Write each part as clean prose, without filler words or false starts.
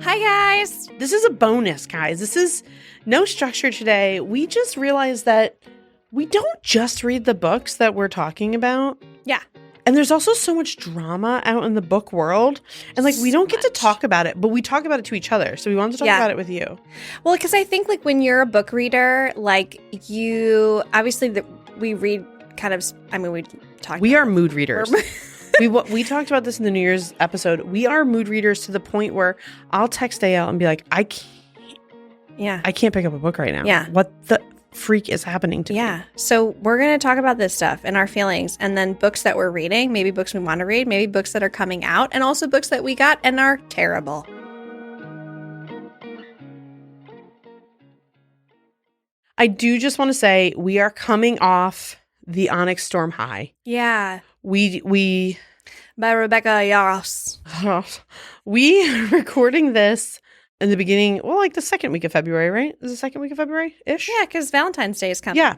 Hi, guys. This is a bonus, guys. This is no structure today. We just realized that we don't just read the books that we're talking about. Yeah. And there's also so much drama out in the book world. And like, we don't get to talk about it, but we talk about it to each other. So we wanted to talk about it with you. Well, because I think like when you're a book reader, like you obviously we read kind of, I mean, we talk. We are mood readers. We talked about this in the New Year's episode. We are mood readers to the point where I'll text Dayelle and be like, I can't pick up a book right now. Yeah. What the freak is happening to me? Yeah. So we're going to talk about this stuff and our feelings, and then books that we're reading, maybe books we want to read, maybe books that are coming out, and also books that we got and are terrible. I do just want to say we are coming off the Onyx Storm high. Yeah. We By Rebecca Yarros. we are recording this in the beginning, well, like the second week of February, right? Is it the second week of February-ish? Yeah, because Valentine's Day is coming. Yeah.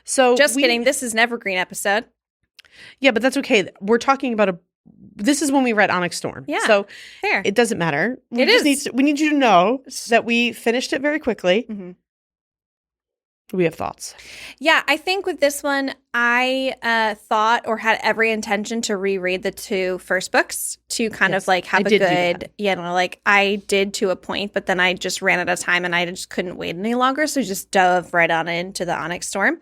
So Just kidding. This is an evergreen episode. Yeah, but that's okay. We're talking about this is when we read Onyx Storm. Yeah. So Fair. it doesn't matter. We need you to know that we finished it very quickly. Mm-hmm. We have thoughts. Yeah, I think with this one, I thought or had every intention to reread the two first books to kind of like have a good, like I did to a point, but then I just ran out of time and I just couldn't wait any longer. So just dove right on into the Onyx Storm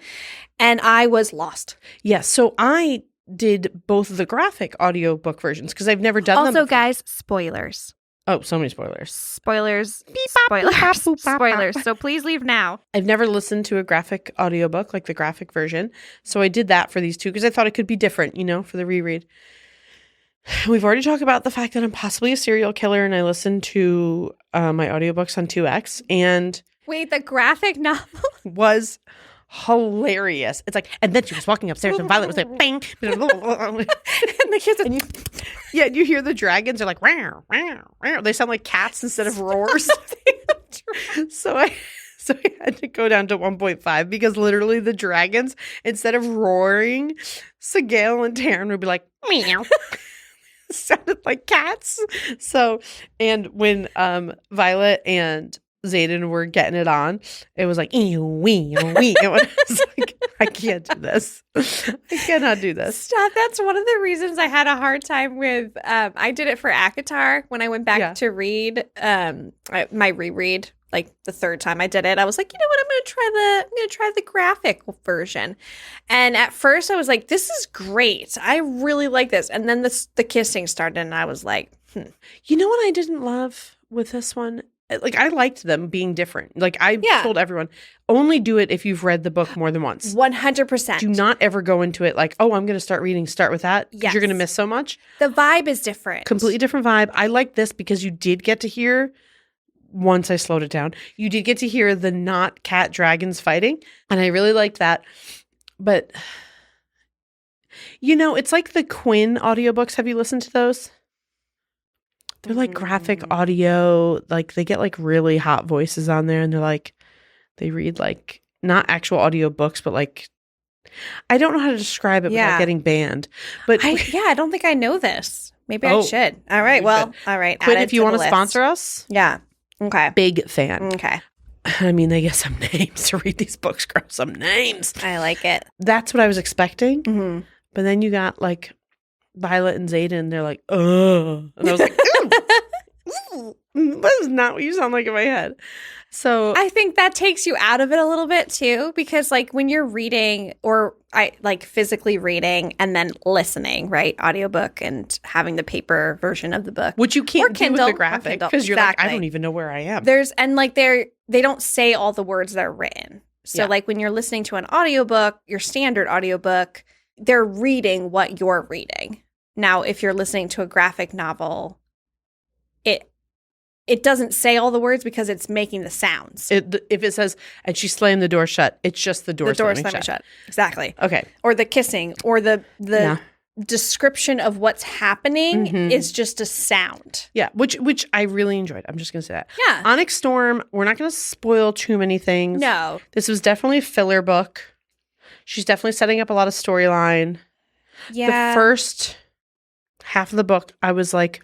and I was lost. Yeah, so I did both of the graphic audiobook versions because I've never done them before. Also, guys, spoilers. Oh, so many spoilers. Spoilers. Spoilers. So please leave now. I've never listened to a graphic audiobook, like the graphic version. So I did that for these two because I thought it could be different, for the reread. We've already talked about the fact that I'm possibly a serial killer and I listen to my audiobooks on 2X and... Wait, the graphic novel? Was hilarious. It's like, and then she was walking upstairs and Violet was like, bang. And the kids, and you hear the dragons are like, rawr, rawr, rawr. They sound like cats instead of roars. So I had to go down to 1.5 because literally the dragons, instead of roaring, Sigale and Taryn would be like, meow. Sounded like cats. So, and when Violet and Zayden were getting it on, it was like, wee. It was like, I can't do this. I cannot do this. Stop. That's one of the reasons I had a hard time with, I did it for ACOTAR when I went back to read my reread, like the third time I did it. I was like, you know what? I'm going to try the graphic version. And at first I was like, this is great. I really like this. And then the kissing started and I was like, You know what I didn't love with this one? Like, I liked them being different. Like, I told everyone, only do it if you've read the book more than once. 100%. Do not ever go into it like, oh, I'm going to start reading. Start with that. Because you're going to miss so much. The vibe is different. Completely different vibe. I like this because you did get to hear, once I slowed it down, you did get to hear the not cat dragons fighting. And I really liked that. But, it's like the Quinn audiobooks. Have you listened to those? They're like graphic audio, like they get like really hot voices on there and they're like, they read like not actual audio books, but like, I don't know how to describe it without getting banned. But I don't think I know this. Maybe I should. All right. Well, all right. Quinn, if you want to sponsor us. Yeah. Okay. Big fan. Okay. I mean, they get some names to read these books, girl. Some names. I like it. That's what I was expecting. Mm-hmm. But then you got like Violet and Zayden, they're like, ugh. And I was like, that is not what you sound like in my head. So I think that takes you out of it a little bit too, because like when you're reading or I like physically reading and then listening, right? Audiobook and having the paper version of the book. Which you can't do with the graphic because you're like, I don't even know where I am. They don't say all the words that are written. So like when you're listening to an audiobook, your standard audiobook, they're reading what you're reading. Now, if you're listening to a graphic novel, it doesn't say all the words because it's making the sounds. If it says, and she slammed the door shut, it's just the door slamming shut. Exactly. Okay. Or the kissing or the description of what's happening is just a sound. Yeah, which I really enjoyed. I'm just going to say that. Yeah. Onyx Storm, we're not going to spoil too many things. No. This was definitely a filler book. She's definitely setting up a lot of storyline. Yeah. The first half of the book, I was like,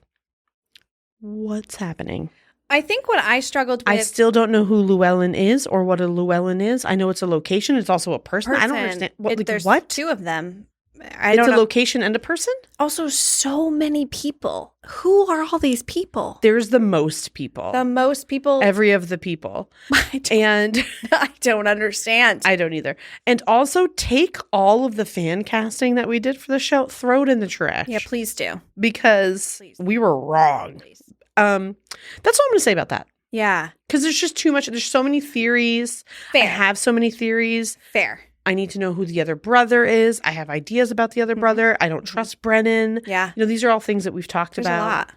what's happening? I think what I struggled with... I still don't know who Llewellyn is or what a Llewellyn is. I know it's a location. It's also a person. I don't understand. There's what? 2 of them. It's a location and a person? Also, so many people. Who are all these people? There's the most people. The most people. Every of the people. I don't understand. I don't either. And also take all of the fan casting that we did for the show, throw it in the trash. Yeah, please do. Because we were wrong. Please. That's all I'm going to say about that. Yeah. Because there's just too much. There's so many theories. Fair. I have so many theories. Fair. I need to know who the other brother is. I have ideas about the other brother. I don't trust Brennan. Yeah. These are all things that we've talked There's about. a lot.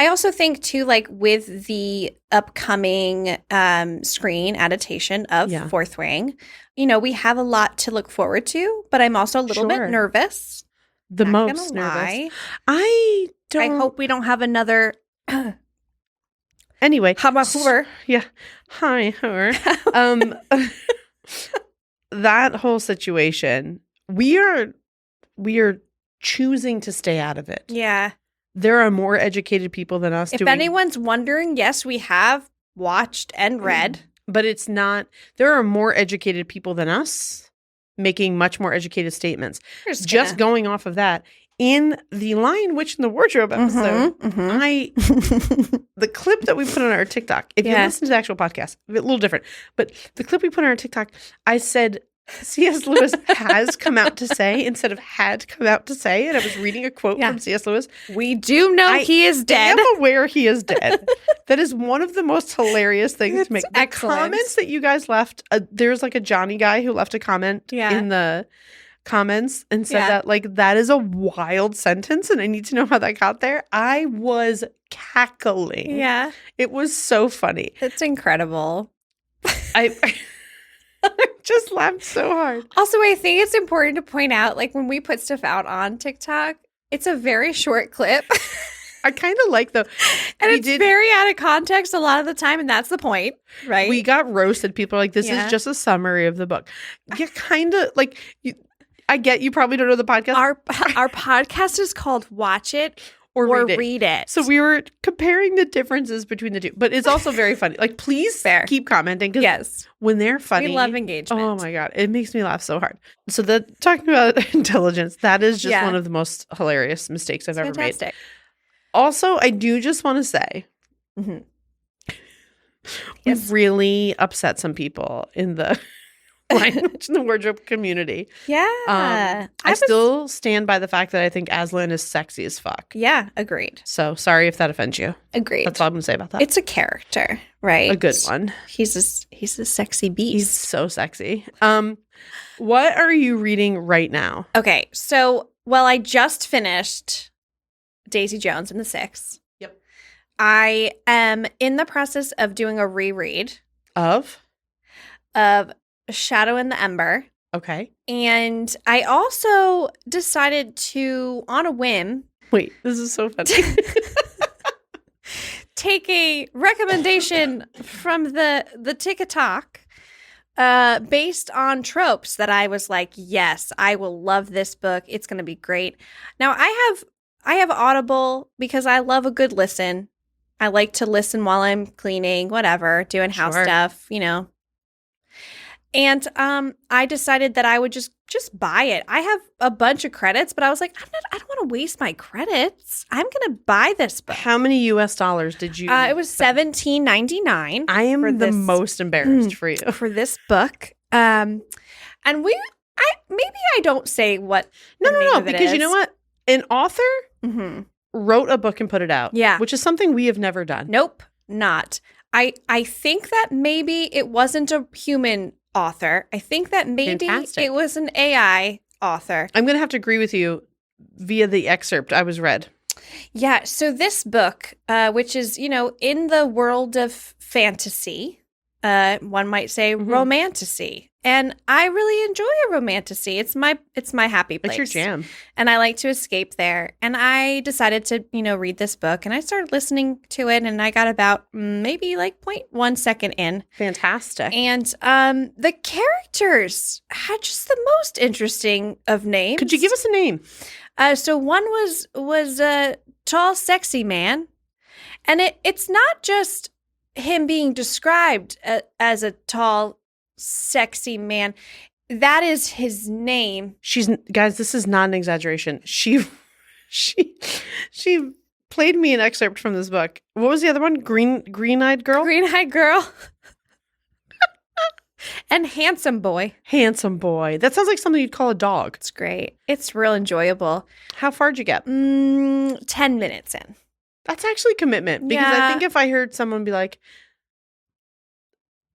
I also think, too, like with the upcoming screen adaptation of Fourth Ring, we have a lot to look forward to, but I'm also a little bit nervous. The most nervous. I hope we don't have another... Anyway. How about Hoover? Yeah. Hi, Hoover. That whole situation, we are choosing to stay out of it. Yeah. There are more educated people than us. If anyone's wondering, yes, we have watched and read. But it's not, there are more educated people than us making much more educated statements. Just going off of that. In the Lion, Witch, and the Wardrobe episode, the clip that we put on our TikTok, if you listen to the actual podcast, a little different, but the clip we put on our TikTok, I said C.S. Lewis has come out to say instead of had come out to say, and I was reading a quote from C.S. Lewis. We do know he is dead. I am aware he is dead. That is one of the most hilarious things to make. The comments that you guys left, there's like a Johnny guy who left a comment in the comments and said that is a wild sentence and I need to know how that got there. I was cackling. Yeah. It was so funny. It's incredible. I just laughed so hard. Also, I think it's important to point out, like when we put stuff out on TikTok, it's a very short clip. I kind of like though. And it's very out of context a lot of the time, and that's the point, right? We got roasted. People are like, this is just a summary of the book. You kind of like... I get you probably don't know the podcast. Our podcast is called Watch It or Read It. So we were comparing the differences between the two. But it's also very funny. Like, please keep commenting. Because when they're funny. We love engagement. Oh, my God. It makes me laugh so hard. So talking about intelligence, that is just one of the most hilarious mistakes I've ever made. Also, I do just want to say, we really upset some people in the... Lion, Witch, and the Wardrobe community. Yeah. I still stand by the fact that I think Aslan is sexy as fuck. Yeah, agreed. So sorry if that offends you. Agreed. That's all I'm going to say about that. It's a character, right? A good one. He's a sexy beast. He's so sexy. What are you reading right now? Okay, so, I just finished Daisy Jones and the Six. Yep. I am in the process of doing a reread. Of Shadow in the Ember. Okay. And I also decided to, on a whim... Wait, this is so funny. take a recommendation from the TikTok based on tropes that I was like, yes, I will love this book. It's going to be great. Now, I have Audible because I love a good listen. I like to listen while I'm cleaning, whatever, doing house stuff, And I decided that I would just buy it. I have a bunch of credits, but I was like, I don't want to waste my credits. I'm going to buy this book. How many US dollars did you? It was $17.99. I am the most embarrassed for you for this book. And maybe I don't say what. No, because you know what, an author wrote a book and put it out. Yeah, which is something we have never done. Nope, not. I think that maybe it wasn't a human author. I think that maybe it was an AI author. I'm going to have to agree with you via the excerpt I was read. Yeah. So this book, which is, in the world of fantasy, one might say romantasy. And I really enjoy a romantasy. It's my happy place. It's your jam. And I like to escape there. And I decided to, read this book, and I started listening to it, and I got about maybe like 0.1 second in. Fantastic. And the characters had just the most interesting of names. Could you give us a name? So one was a tall, sexy man. And it's not just him being described as a tall, sexy man. That is his name. Guys, this is not an exaggeration. She played me an excerpt from this book. What was the other one? Green-eyed girl? Green-eyed girl. And handsome boy. Handsome boy. That sounds like something you'd call a dog. It's great. It's real enjoyable. How far'd you get? 10 minutes in. That's actually commitment, because I think if I heard someone be like,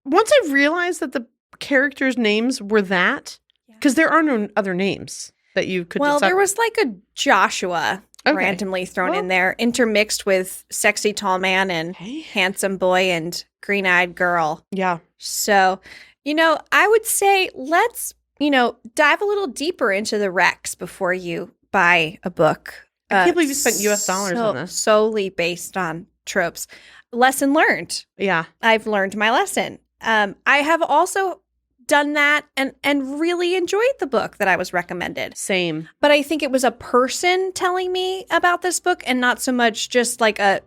once I realized that the characters' names were that, because there are no other names that you could decide. There was like a Joshua randomly thrown in there, intermixed with sexy tall man and handsome boy and green-eyed girl. Yeah. So, I would say let's, dive a little deeper into the Rex before you buy a book. I can't believe you spent US dollars on this. Solely based on tropes. Lesson learned. Yeah. I've learned my lesson. I have also done that and really enjoyed the book that I was recommended. Same. But I think it was a person telling me about this book, and not so much just like a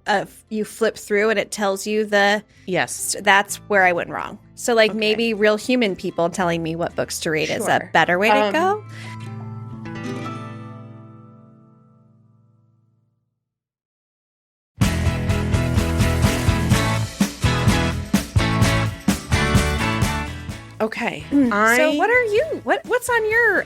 you flip through and it tells you yes. That's where I went wrong. So maybe real human people telling me what books to read is a better way to go. Okay. So what are you? What's on your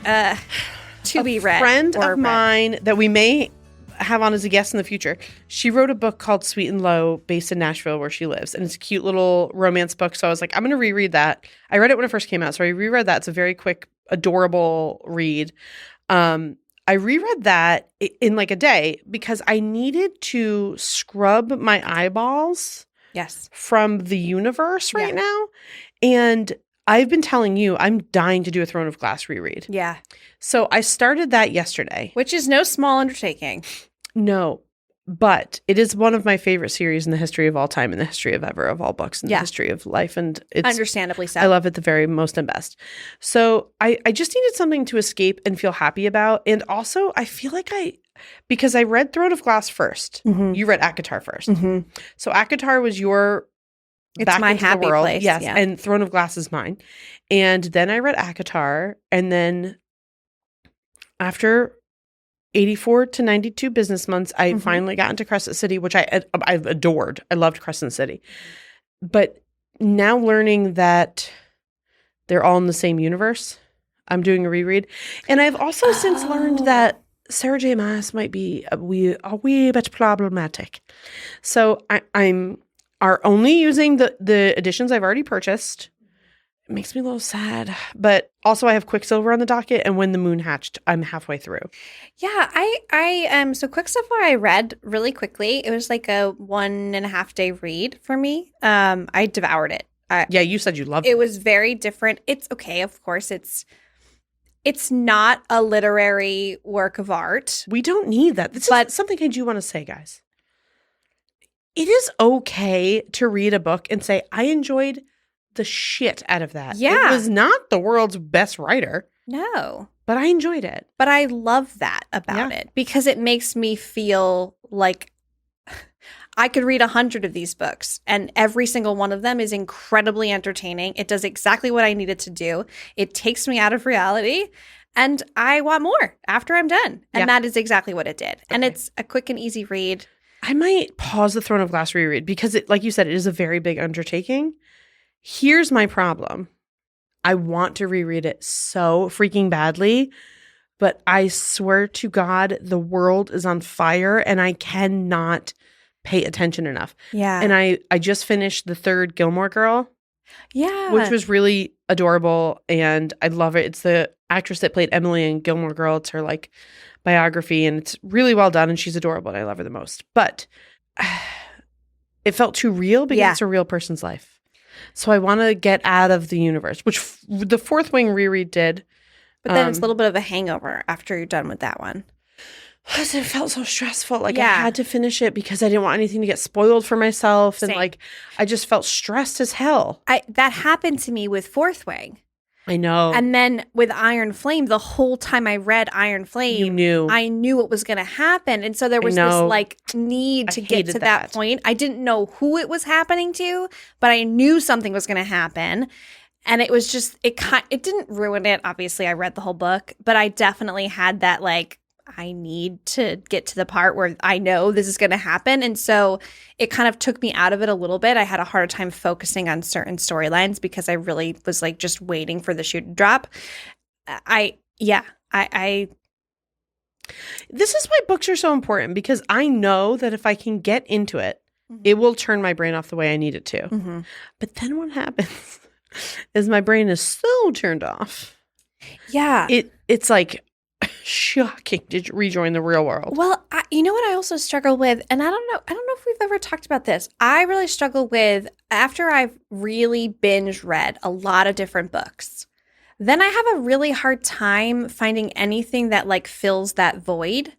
to be read? A friend of mine that we may have on as a guest in the future. She wrote a book called Sweet and Low, based in Nashville, where she lives, and it's a cute little romance book. So I was like, I'm going to reread that. I read it when it first came out, so I reread that. It's a very quick, adorable read. I reread that in like a day because I needed to scrub my eyeballs. Yes. From the universe right now, and I've been telling you, I'm dying to do a Throne of Glass reread. Yeah. So I started that yesterday. Which is no small undertaking. No, but it is one of my favorite series in the history of all time, in the history of ever, of all books, in the history of life. And it's understandably so. I love it the very most and best. So I just needed something to escape and feel happy about. And also I feel like because I read Throne of Glass first. Mm-hmm. You read ACOTAR first. Mm-hmm. So ACOTAR was your back my into happy the world. Place. Yes. Yeah. And Throne of Glass is mine. And then I read ACOTAR, and then after 84 to 92 business months, I finally got into Crescent City, which I've adored. I loved Crescent City. But now learning that they're all in the same universe, I'm doing a reread. And I've also since learned that Sarah J. Maas might be a wee bit problematic. So I'm only using the editions I've already purchased. It makes me a little sad. But also I have Quicksilver on the docket, and When the Moon Hatched, I'm halfway through. Yeah, I so Quicksilver I read really quickly. It was like a 1.5 day read for me. I devoured it. Yeah, you said you loved it. It was very different. It's okay, of course. It's not a literary work of art. We don't need that. This is something I do want to say, guys. It is okay to read a book and say, I enjoyed the shit out of that. Yeah. It was not the world's best writer. No. But I enjoyed it. But I love that about it because it makes me feel like I could read 100 of these books and every single one of them is incredibly entertaining. It does exactly what I need it to do. It takes me out of reality and I want more after I'm done. And that is exactly what it did. Okay. And it's a quick and easy read. I might pause the Throne of Glass reread because, like you said, it is a very big undertaking. Here's my problem. I want to reread it so freaking badly, but I swear to God, the world is on fire and I cannot pay attention enough. Yeah. And I just finished the third Gilmore Girl. Yeah. Which was really adorable and I love it. It's the actress that played Emily in Gilmore Girl. It's her like biography and it's really well done and she's adorable and I love her the most. But it felt too real because it's a real person's life. So I want to get out of the universe, which the Fourth Wing reread did. But then it's a little bit of a hangover after you're done with that one. Because it felt so stressful. Like I had to finish it because I didn't want anything to get spoiled for myself. Same. And like I just felt stressed as hell. That happened to me with Fourth Wing. I know. And then with Iron Flame, the whole time I read Iron Flame, I knew what was going to happen. And so there was this like need to get to that point. I didn't know who it was happening to, but I knew something was going to happen. And it was just, it didn't ruin it. Obviously, I read the whole book, but I definitely had that like, I need to get to the part where I know this is going to happen. And so it kind of took me out of it a little bit. I had a hard time focusing on certain storylines because I really was like just waiting for the shoe to drop. This is why books are so important, because I know that if I can get into it, it will turn my brain off the way I need it to. Mm-hmm. But then what happens is my brain is so turned off. Yeah. It's like shocking to rejoin the real world. Well, you know what I also struggle with, and I don't know if we've ever talked about this. I really struggle with, after I've really binge read a lot of different books, then I have a really hard time finding anything that like fills that void.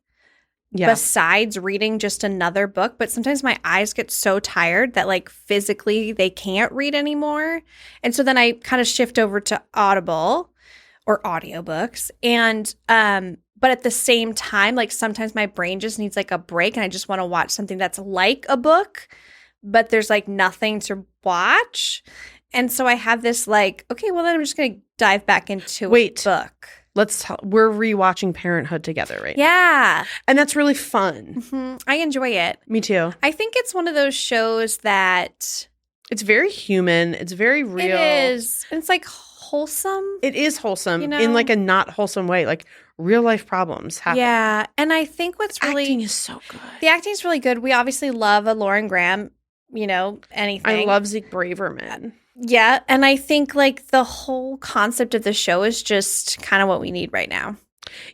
Yeah. Besides reading just another book. But sometimes my eyes get so tired that like physically they can't read anymore. And so then I kind of shift over to Audible or audiobooks. And but at the same time, like sometimes my brain just needs like a break and I just want to watch something that's like a book, but there's like nothing to watch. And so I have this like, okay, well then I'm just going to dive back into a book. We're rewatching Parenthood together right now. Yeah. And that's really fun. Mm-hmm. I enjoy it. Me too. I think it's one of those shows that... It's very human. It's very real. It is. It's like wholesome. It is wholesome, you know? In like a not wholesome way. Like real life problems happen. Yeah. And I think what's really... acting is so good. The acting is really good. We obviously love a Lauren Graham, you know, anything. I love Zeke Braverman. Yeah, and I think like the whole concept of the show is just kind of what we need right now.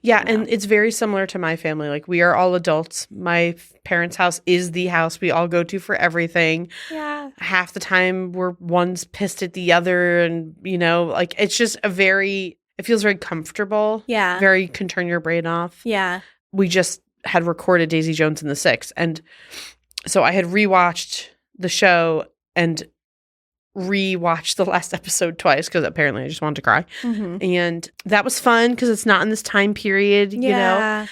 Yeah, and it's very similar to my family. Like we are all adults. My parents' house is the house we all go to for everything. Yeah. Half the time we're one's pissed at the other, and you know, like it's just it feels very comfortable. Yeah. Very can turn your brain off. Yeah. We just had recorded Daisy Jones and the Six, and so I had rewatched the show and rewatched the last episode twice because apparently I just wanted to cry. Mm-hmm. And that was fun because it's not in this time period, you know.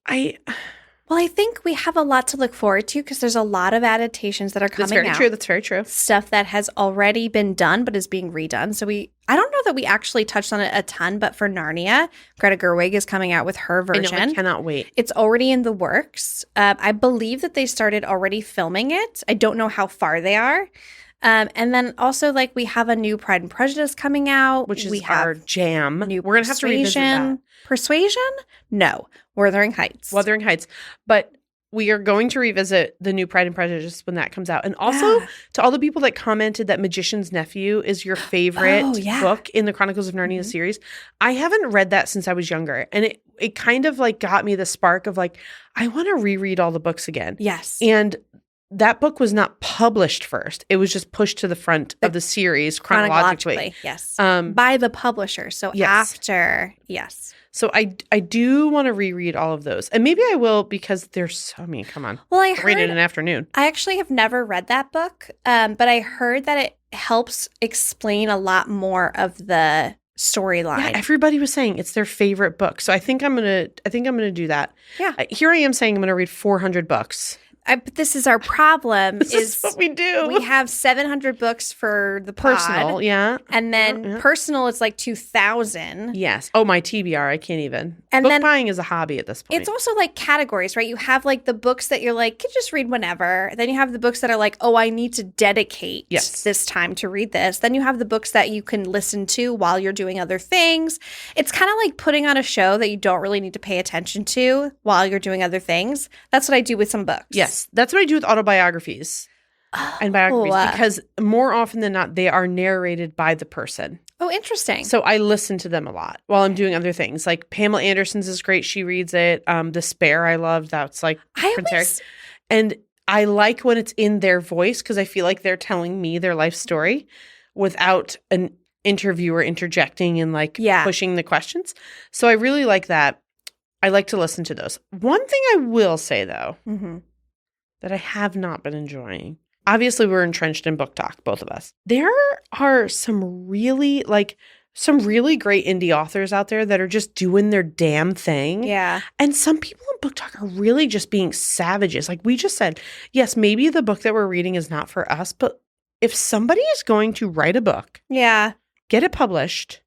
Well, I think we have a lot to look forward to because there's a lot of adaptations that are coming out. That's very true. Stuff that has already been done but is being redone. So I don't know that we actually touched on it a ton, but for Narnia, Greta Gerwig is coming out with her version. I know, I cannot wait. It's already in the works. I believe that they started already filming it. I don't know how far they are. And then also, like, we have a new Pride and Prejudice coming out. Which is our jam. We're going to have to revisit that. Persuasion? No. Wuthering Heights. But we are going to revisit the new Pride and Prejudice when that comes out. And also, to all the people that commented that Magician's Nephew is your favorite book in the Chronicles of Narnia series, I haven't read that since I was younger. And it kind of, like, got me the spark of, like, I want to reread all the books again. Yes. And that book was not published first. It was just pushed to the front of the series chronologically. Yes. By the publisher. So after, yes. So I do want to reread all of those. And maybe I will because come on. Well, I read it in an afternoon. I actually have never read that book, but I heard that it helps explain a lot more of the storyline. Yeah, everybody was saying it's their favorite book. So I think I'm gonna do that. Yeah. Here I am saying I'm gonna read 400 books. But this is our problem. This is what we do. We have 700 books for the personal, pod, yeah, and then personal is like 2,000. Yes. Oh, my TBR, I can't even. And book then buying is a hobby at this point. It's also like categories, right? You have like the books that you're like, can just read whenever. Then you have the books that are like, oh, I need to dedicate this time to read this. Then you have the books that you can listen to while you're doing other things. It's kind of like putting on a show that you don't really need to pay attention to while you're doing other things. That's what I do with some books. Yes. That's what I do with autobiographies and biographies because more often than not, they are narrated by the person. Oh, interesting. So I listen to them a lot while I'm doing other things. Like Pamela Anderson's is great. She reads it. Despair I loved. That's like Prince Eric. And I like when it's in their voice because I feel like they're telling me their life story without an interviewer interjecting and like pushing the questions. So I really like that. I like to listen to those. One thing I will say though, that I have not been enjoying. Obviously, we're entrenched in book talk, both of us. There are some really great indie authors out there that are just doing their damn thing. Yeah. And some people in book talk are really just being savages. Like we just said, yes, maybe the book that we're reading is not for us, but if somebody is going to write a book, get it published,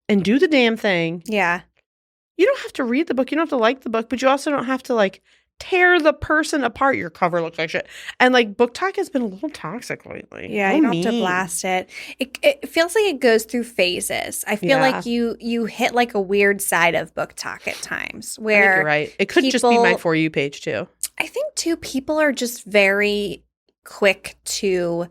and do the damn thing, you don't have to read the book. You don't have to like the book, but you also don't have to like tear the person apart. Your cover looks like shit. And like book talk has been a little toxic lately. Yeah, you don't have to blast it. It feels like it goes through phases. I feel like you hit like a weird side of book talk at times where you're right. It could just be my For You page too. I think too, people are just very quick to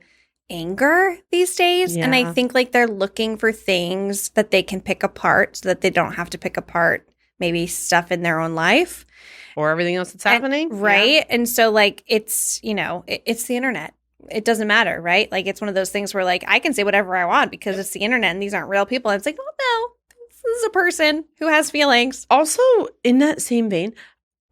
anger these days. And I think like they're looking for things that they can pick apart so that they don't have to pick apart maybe stuff in their own life. Or everything else that's happening. Right. Yeah. And so like it's, it's the internet. It doesn't matter, right? Like it's one of those things where like I can say whatever I want because it's the internet and these aren't real people. And it's like, oh no, this is a person who has feelings. Also, in that same vein,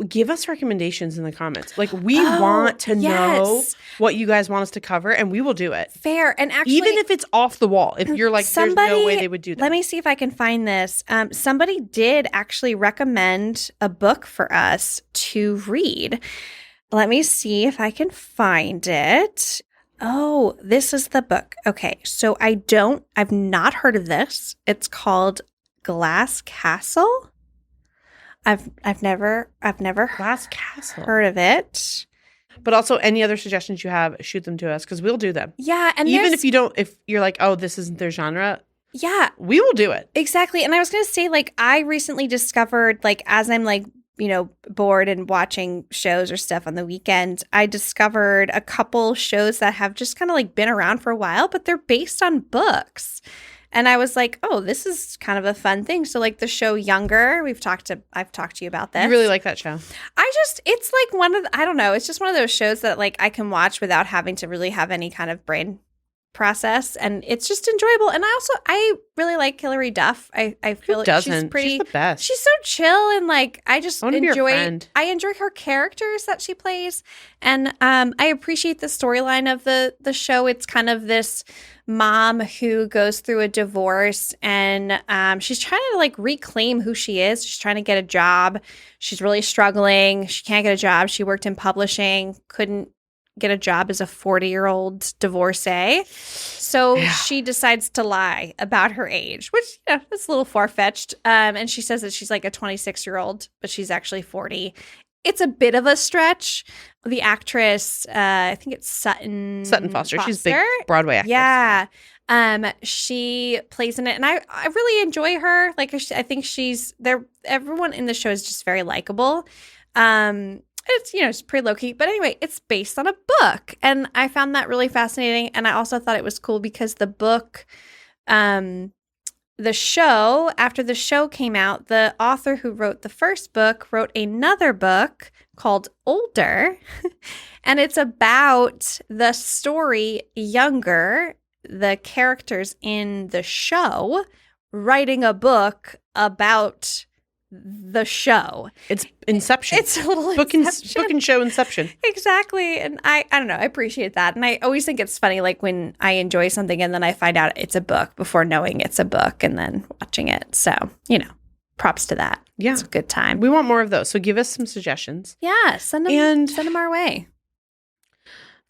give us recommendations in the comments. Like we want to know what you guys want us to cover and we will do it. Fair. And actually, even if it's off the wall, if you're like, there's no way they would do that. Let me see if I can find this. Somebody did actually recommend a book for us to read. Let me see if I can find it. Oh, this is the book. Okay. So I've not heard of this. It's called Glass Castle. I've never Glass Castle heard of it. But also any other suggestions you have, shoot them to us because we'll do them. Yeah, and even if you're like, oh, this isn't their genre. Yeah, we will do it. Exactly. And I was gonna say, like, I recently discovered, like, as I'm like, bored and watching shows or stuff on the weekend, I discovered a couple shows that have just kind of like been around for a while, but they're based on books. And I was like, oh, this is kind of a fun thing. So like the show Younger, I've talked to you about this. You really like that show. It's like I don't know. It's just one of those shows that like I can watch without having to really have any kind of brain process. And it's just enjoyable. And I really like Hilary Duff. I feel like she's pretty. She's the best. She's so chill. And like, I just enjoy her characters that she plays. And I appreciate the storyline of the show. It's kind of this mom who goes through a divorce and she's trying to like reclaim who she is. She's trying to get a job. She's really struggling. She can't get a job. She worked in publishing, couldn't get a job as a 40-year-old divorcee. So she decides to lie about her age, which is a little far-fetched. And she says that she's like a 26-year-old, but she's actually 40. It's a bit of a stretch. The actress, I think it's Sutton Foster. She's a big Broadway actress. Yeah. She plays in it. And I really enjoy her. Like, I think everyone in the show is just very likable. It's pretty low-key. But anyway, it's based on a book. And I found that really fascinating. And I also thought it was cool because the book, after the show came out, the author who wrote the first book wrote another book called Older. And it's about the story Younger, the characters in the show, writing a book about the show. It's Inception. It's a little book and show Inception. Exactly. And I don't know, I appreciate that. And I always think it's funny, like when I enjoy something and then I find out it's a book before knowing it's a book and then watching it. So, props to that. Yeah. It's a good time. We want more of those. So give us some suggestions. Yeah. Send them our way.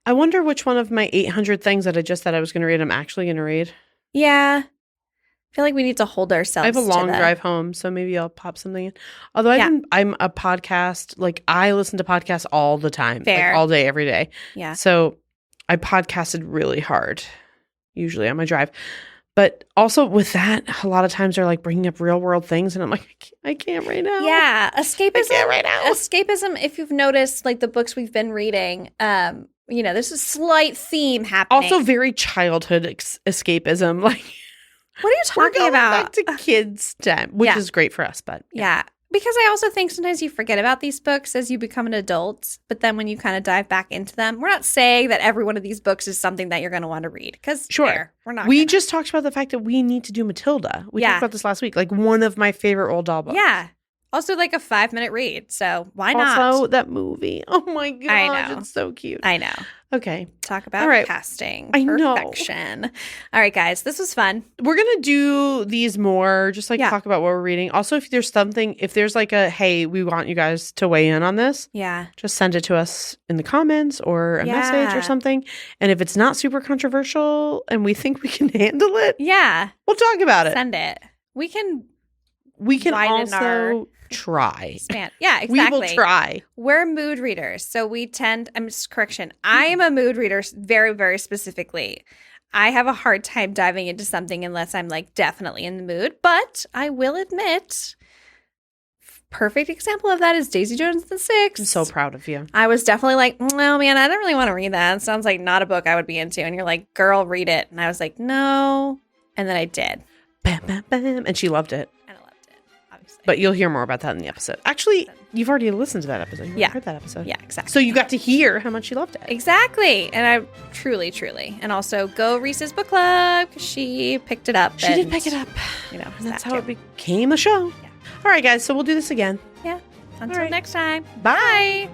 I wonder which one of my 800 things that I just said I was going to read I'm actually going to read. Yeah. I feel like we need to hold ourselves. I have a long drive home, so maybe I'll pop something in. Although I'm a podcast, like I listen to podcasts all the time. Fair. Like all day, every day. Yeah. So I podcasted really hard, usually on my drive. But also with that, a lot of times they're like bringing up real world things. And I'm like, I can't right now. Yeah. Escapism. I can't right now. Escapism, if you've noticed, like the books we've been reading, there's a slight theme happening. Also very childhood escapism. Like, what are you talking about? Back to kids' time, which is great for us, but yeah. Because I also think sometimes you forget about these books as you become an adult, but then when you kind of dive back into them, we're not saying that every one of these books is something that you're going to want to read. Because we're not. We just talked about the fact that we need to do Matilda. We talked about this last week. Like one of my favorite old doll books. Yeah. Also like a 5-minute read. So why not? Also that movie. Oh my gosh. I know. It's so cute. I know. Okay. Talk about casting. Perfection. All right, guys. This was fun. We're going to do these more, just like talk about what we're reading. Also, if there's like a, hey, we want you guys to weigh in on this. Yeah. Just send it to us in the comments or a message or something. And if it's not super controversial and we think we can handle it. Yeah. We'll talk about it. Send it. We can also try. Yeah, exactly. We will try. We're mood readers. So I am a mood reader very, very specifically. I have a hard time diving into something unless I'm like definitely in the mood. But I will admit, perfect example of that is Daisy Jones and the Six. I'm so proud of you. I was definitely like, oh man, I don't really want to read that. It sounds like not a book I would be into. And you're like, girl, read it. And I was like, no. And then I did. Bam, bam, bam. And she loved it. Obviously. But you'll hear more about that in the episode. Actually, you've already listened to that episode. You heard that episode. Yeah, exactly. So you got to hear how much she loved it. Exactly. And I truly. And also go Reese's Book Club because she picked it up. She did pick it up. And that's how it became a show. Yeah. All right, guys. So we'll do this again. Yeah. Until next time. Bye.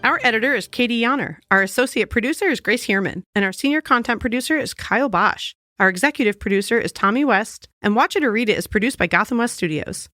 Our editor is Katie Yonner. Our associate producer is Grace Heerman. And our senior content producer is Kyle Bosch. Our executive producer is Tommy West. And Watch It or Read It is produced by Gotham West Studios.